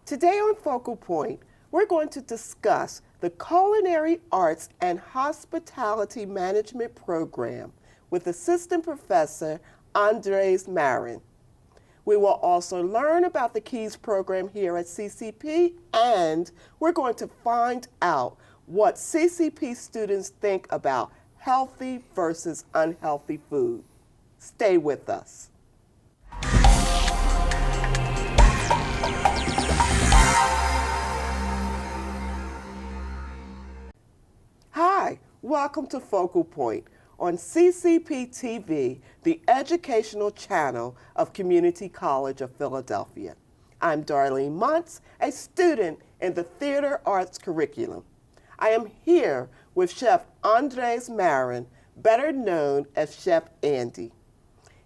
Today on Focal Point, we're going to discuss the Culinary Arts and Hospitality Management Program with Assistant Professor Andres Marin. We will also learn about the KEYS program here at CCP, and we're going to find out what CCP students think about healthy versus unhealthy food. Stay with us. Hi, welcome to Focal Point on CCP TV, the educational channel of Community College of Philadelphia. I'm Darlene Muntz, a student in the Theater Arts curriculum. I am here with Chef Andres Marin, better known as Chef Andy.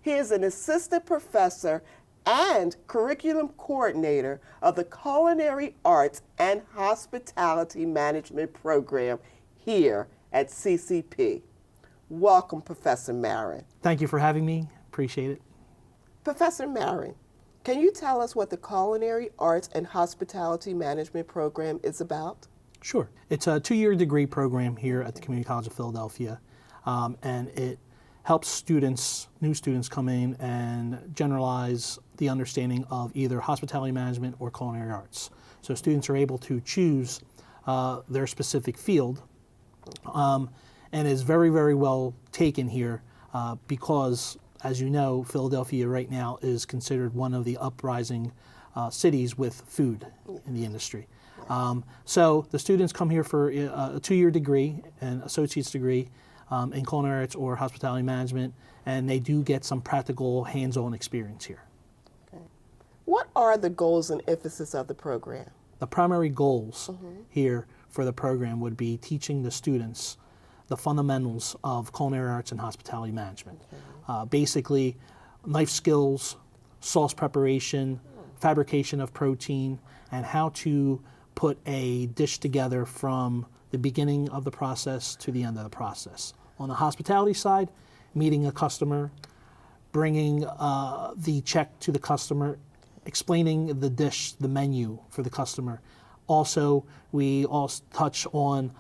He is an assistant professor and curriculum coordinator of the Culinary Arts and Hospitality Management Program here at CCP. Welcome, Professor Marin. Thank you for having me. Appreciate it. Professor Marin, can you tell us what the Culinary Arts and Hospitality Management Program is about? Sure. It's a 2-year degree program here at the Community College of Philadelphia, and it helps students, new students come in and generalize the understanding of either hospitality management or culinary arts. So students are able to choose their specific field, and is very, very well taken here because, as you know, Philadelphia right now is considered one of the uprising cities with food in the industry. So the students come here for a 2-year degree, an associate's degree in culinary arts or hospitality management, and they do get some practical hands-on experience here. Okay. What are the goals and emphasis of the program? The primary goals here for the program would be teaching the students the fundamentals of culinary arts and hospitality management. Basically, knife skills, sauce preparation, fabrication of protein, and how to put a dish together from the beginning of the process to the end of the process. On the hospitality side, meeting a customer, bringing the check to the customer, explaining the dish, the menu for the customer. Also, we also touch on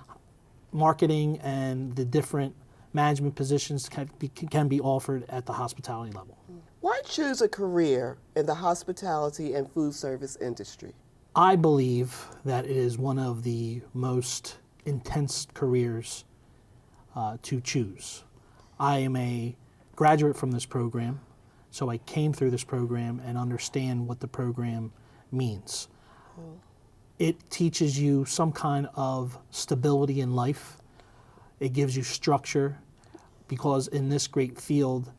marketing and the different management positions can be offered at the hospitality level. Why choose a career in the hospitality and food service industry? I believe that it is one of the most intense careers to choose. I am a graduate from this program, so I came through this program and understand what the program means. It teaches you some kind of stability in life. It gives you structure, because in this great field,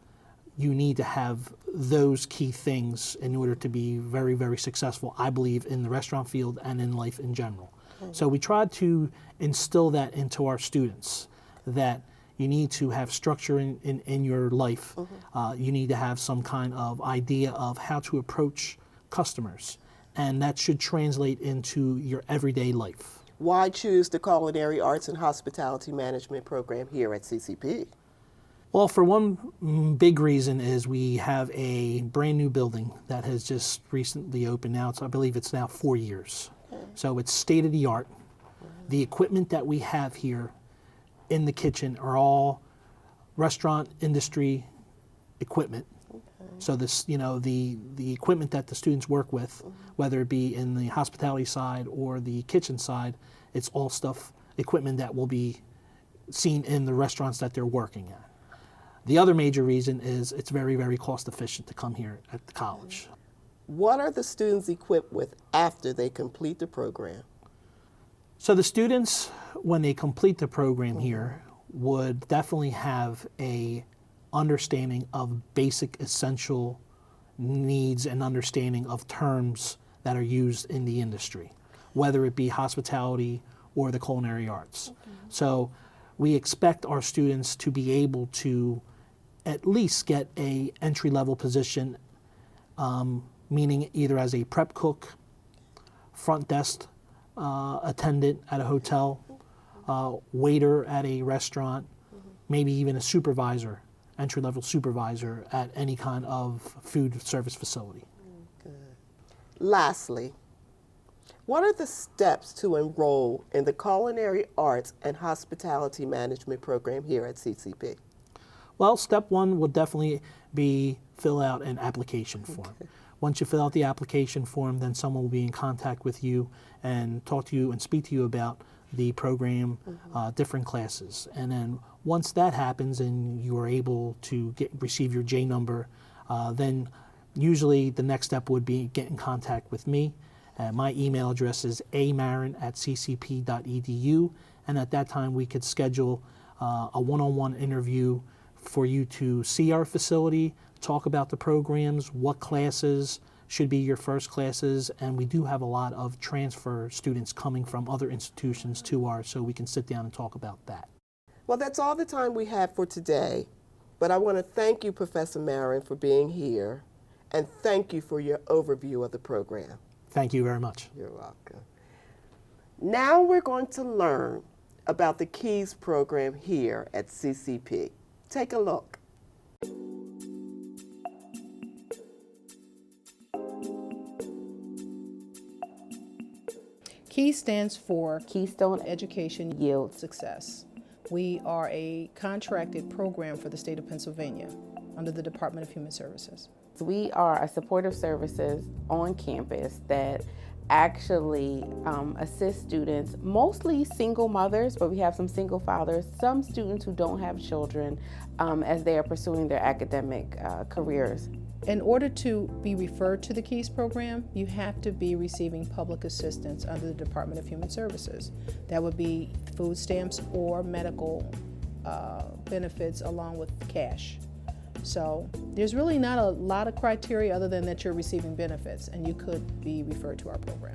you need to have those key things in order to be very, very successful, I believe, in the restaurant field and in life in general. So we try to instill that into our students, that you need to have structure in your life. You need to have some kind of idea of how to approach customers, and that should translate into your everyday life. Why choose the Culinary Arts and Hospitality Management Program here at CCP? Well, for one big reason is we have a brand new building that has just recently opened now. I believe it's now 4 years. So it's state of the art. The equipment that we have here in the kitchen are all restaurant industry equipment. So this, the equipment that the students work with, whether it be in the hospitality side or the kitchen side, it's all equipment that will be seen in the restaurants that they're working at. The other major reason is it's very, very cost efficient to come here at the college. What are the students equipped with after they complete the program? So the students, when they complete the program here, would definitely have a understanding of basic essential needs and understanding of terms that are used in the industry, whether it be hospitality or the culinary arts. So we expect our students to be able to at least get a entry-level position, meaning either as a prep cook, front desk attendant at a hotel, waiter at a restaurant, maybe even a supervisor, entry-level supervisor at any kind of food service facility. Good. Lastly, What are the steps to enroll in the Culinary Arts and Hospitality Management program here at CCP? Well, step one will definitely be fill out an application form. Okay. Once you fill out the application form, then someone will be in contact with you and talk to you and speak to you about the program, different classes. And then once that happens and you are able to receive your J number, then usually the next step would be get in contact with me. My email address is amarin@ccp.edu, and at that time we could schedule a one-on-one interview for you to see our facility, talk about the programs, what classes should be your first classes, and we do have a lot of transfer students coming from other institutions to ours, so we can sit down and talk about that. Well, that's all the time we have for today, but I want to thank you, Professor Marin, for being here, and thank you for your overview of the program. Thank you very much. You're welcome. Now we're going to learn about the KEYS program here at CCP. Take a look. KEYS stands for Keystone Education Yield Success. We are a contracted program for the state of Pennsylvania under the Department of Human Services. We are a supportive services on campus that actually assist students, mostly single mothers, but we have some single fathers, some students who don't have children as they are pursuing their academic careers. In order to be referred to the KEYS program, you have to be receiving public assistance under the Department of Human Services. That would be food stamps or medical benefits along with cash. So there's really not a lot of criteria other than that you're receiving benefits and you could be referred to our program.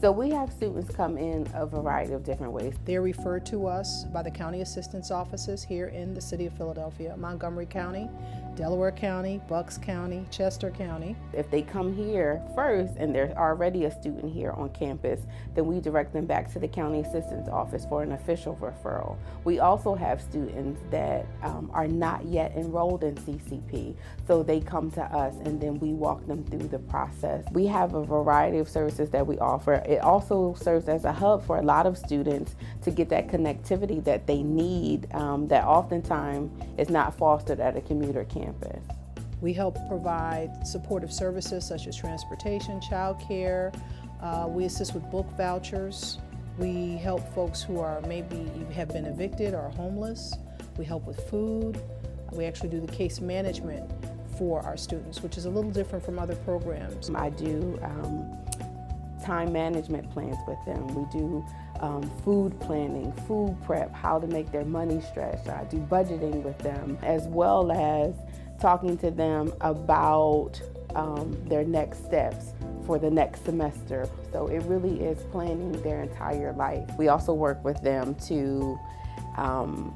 So we have students come in a variety of different ways. They're referred to us by the county assistance offices here in the city of Philadelphia, Montgomery County, Delaware County, Bucks County, Chester County. If they come here first and there's already a student here on campus, then we direct them back to the county assistance office for an official referral. We also have students that are not yet enrolled in CCP, so they come to us and then we walk them through the process. We have a variety of services that we offer. It also serves as a hub for a lot of students to get that connectivity that they need that oftentimes is not fostered at a commuter campus. We help provide supportive services such as transportation, childcare. We assist with book vouchers. We help folks who are maybe have been evicted or are homeless. We help with food. We actually do the case management for our students, which is a little different from other programs. I do time management plans with them. We do food planning, food prep, how to make their money stretch. I do budgeting with them, as well as talking to them about their next steps for the next semester. So it really is planning their entire life. We also work with them to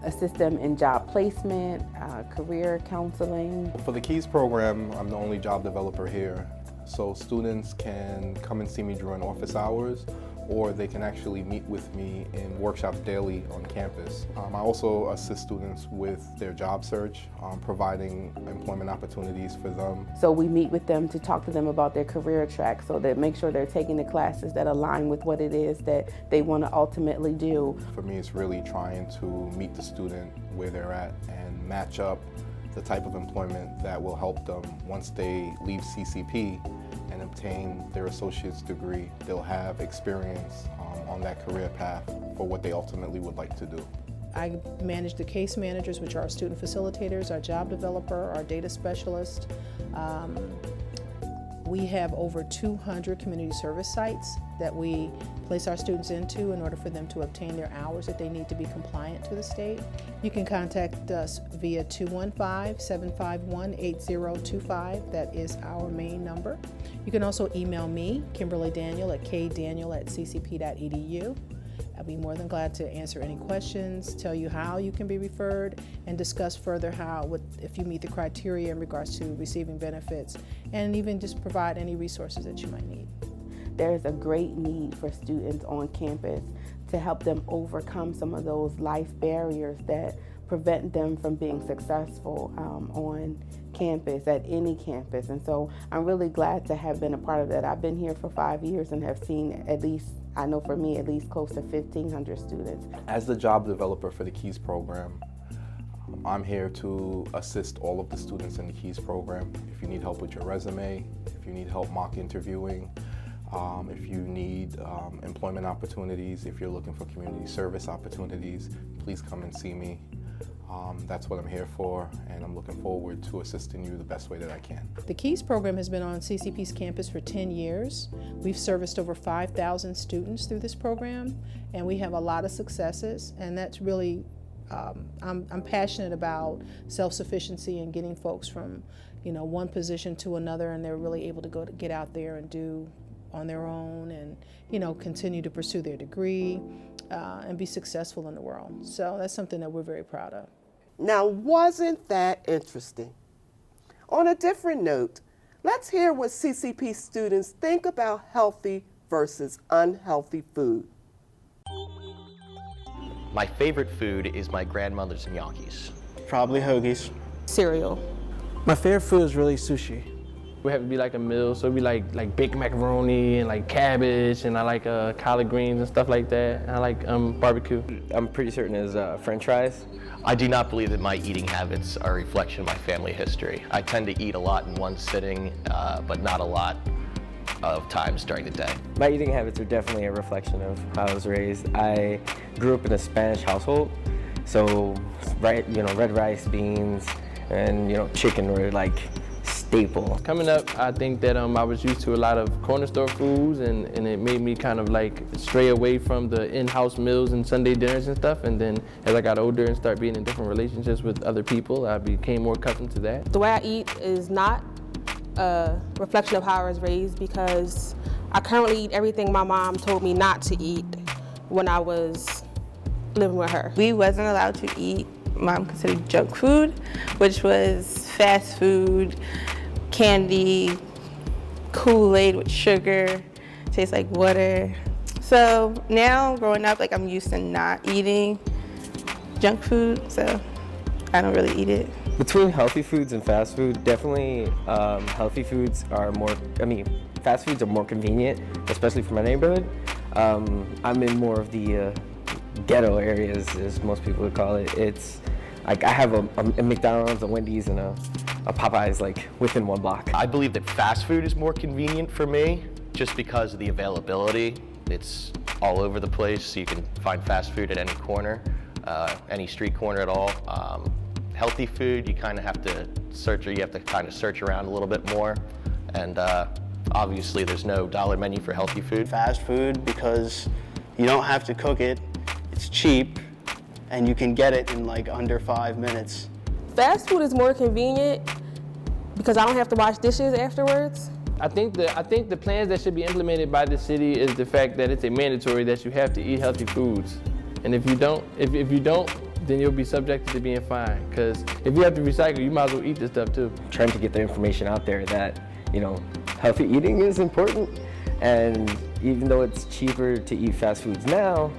assist them in job placement, career counseling. For the KEYS program, I'm the only job developer here. So students can come and see me during office hours, or they can actually meet with me in workshops daily on campus. I also assist students with their job search, providing employment opportunities for them. So we meet with them to talk to them about their career track, so that make sure they're taking the classes that align with what it is that they want to ultimately do. For me, it's really trying to meet the student where they're at and match up the type of employment that will help them once they leave CCP and obtain their associate's degree. They'll have experience on that career path for what they ultimately would like to do. I manage the case managers, which are our student facilitators, our job developer, our data specialist. We have over 200 community service sites that we place our students into in order for them to obtain their hours that they need to be compliant to the state. You can contact us via 215-751-8025. That is our main number. You can also email me, Kimberly Daniel, at kdaniel@ccp.edu. I'll be more than glad to answer any questions, tell you how you can be referred, and discuss further if you meet the criteria in regards to receiving benefits, and even just provide any resources that you might need. There's a great need for students on campus to help them overcome some of those life barriers that prevent them from being successful on campus, at any campus. And so I'm really glad to have been a part of that. I've been here for 5 years and have seen at least, I know for me, at least close to 1,500 students. As the job developer for the KEYS program, I'm here to assist all of the students in the KEYS program. If you need help with your resume, if you need help mock interviewing, if you need employment opportunities, if you're looking for community service opportunities, please come and see me. That's what I'm here for, and I'm looking forward to assisting you the best way that I can. The KEYS program has been on CCP's campus for 10 years. We've serviced over 5,000 students through this program, and we have a lot of successes, and that's really, I'm passionate about self-sufficiency and getting folks from, one position to another, and they're really able to get out there and do on their own and, continue to pursue their degree and be successful in the world. So that's something that we're very proud of. Now, wasn't that interesting? On a different note, let's hear what CCP students think about healthy versus unhealthy food. My favorite food is my grandmother's gnocchis. Probably hoagies. Cereal. My favorite food is really sushi. We have to be like a meal, so it'd be like baked macaroni and like cabbage, and I like collard greens and stuff like that. And I like barbecue. I'm pretty certain is French fries. I do not believe that my eating habits are a reflection of my family history. I tend to eat a lot in one sitting, but not a lot of times during the day. My eating habits are definitely a reflection of how I was raised. I grew up in a Spanish household, so red rice, beans, and chicken were like staple. Coming up, I think that I was used to a lot of corner store foods, and it made me kind of like stray away from the in-house meals and Sunday dinners and stuff. And then as I got older and started being in different relationships with other people, I became more accustomed to that. The way I eat is not a reflection of how I was raised, because I currently eat everything my mom told me not to eat when I was living with her. We wasn't allowed to eat Mom considered junk food, which was fast food, candy, Kool-Aid with sugar, tastes like water. So now growing up, I'm used to not eating junk food, so I don't really eat it. Between healthy foods and fast food, definitely healthy foods are fast foods are more convenient, especially for my neighborhood. I'm in more of the ghetto areas, as most people would call it. It's like I have a McDonald's, a Wendy's, and a Popeyes within one block. I believe that fast food is more convenient for me just because of the availability. It's all over the place, so you can find fast food at any corner, any street corner at all. Healthy food, you kind of have to search around a little bit more, and obviously there's no dollar menu for healthy food. Fast food, because you don't have to cook it, it's cheap, and you can get it in under 5 minutes. Fast food is more convenient because I don't have to wash dishes afterwards. I think the plans that should be implemented by the city is the fact that it's a mandatory that you have to eat healthy foods, and if you don't, then you'll be subjected to being fined. Because if you have to recycle, you might as well eat this stuff too. Trying to get the information out there that healthy eating is important, and even though it's cheaper to eat fast foods now,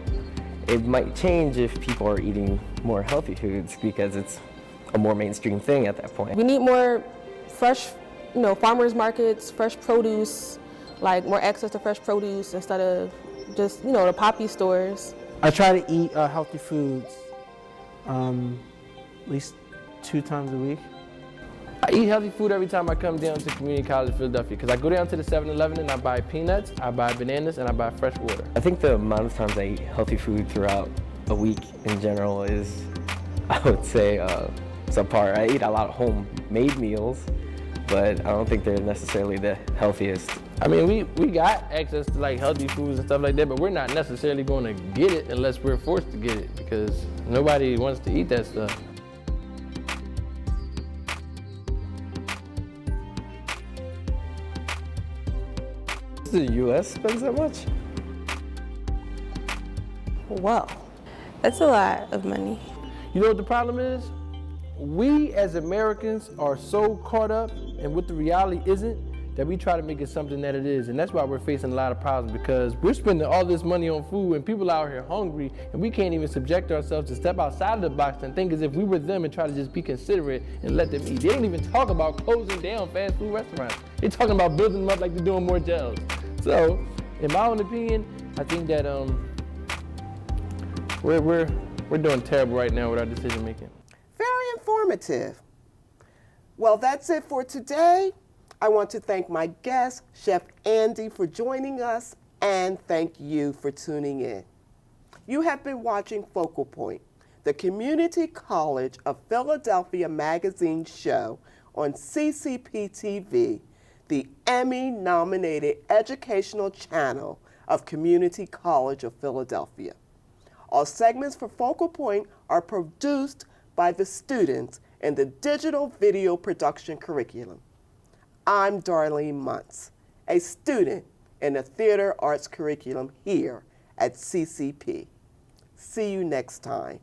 it might change if people are eating more healthy foods because it's a more mainstream thing at that point. We need more fresh, farmers markets, fresh produce, more access to fresh produce instead of just, the poppy stores. I try to eat healthy foods at least 2 times a week. I eat healthy food every time I come down to Community College Philadelphia, because I go down to the 7-Eleven and I buy peanuts, I buy bananas, and I buy fresh water. I think the amount of times I eat healthy food throughout a week in general is, I would say, subpar. I eat a lot of homemade meals, but I don't think they're necessarily the healthiest. I mean, we got access to healthy foods and stuff like that, but we're not necessarily going to get it unless we're forced to get it, because nobody wants to eat that stuff. The U.S. spends that much? Well, that's a lot of money. You know what the problem is? We as Americans are so caught up in what the reality isn't that we try to make it something that it is. And that's why we're facing a lot of problems, because we're spending all this money on food and people out here hungry, and we can't even subject ourselves to step outside of the box and think as if we were them and try to just be considerate and let them eat. They don't even talk about closing down fast food restaurants. They're talking about building them up like they're doing more jails. So, in my own opinion, I think that we're doing terrible right now with our decision making. Very informative. Well, that's it for today. I want to thank my guest, Chef Andy, for joining us, and thank you for tuning in. You have been watching Focal Point, the Community College of Philadelphia magazine show on CCP TV, the Emmy-nominated educational channel of Community College of Philadelphia. All segments for Focal Point are produced by the students in the digital video production curriculum. I'm Darlene Muntz, a student in the theater arts curriculum here at CCP. See you next time.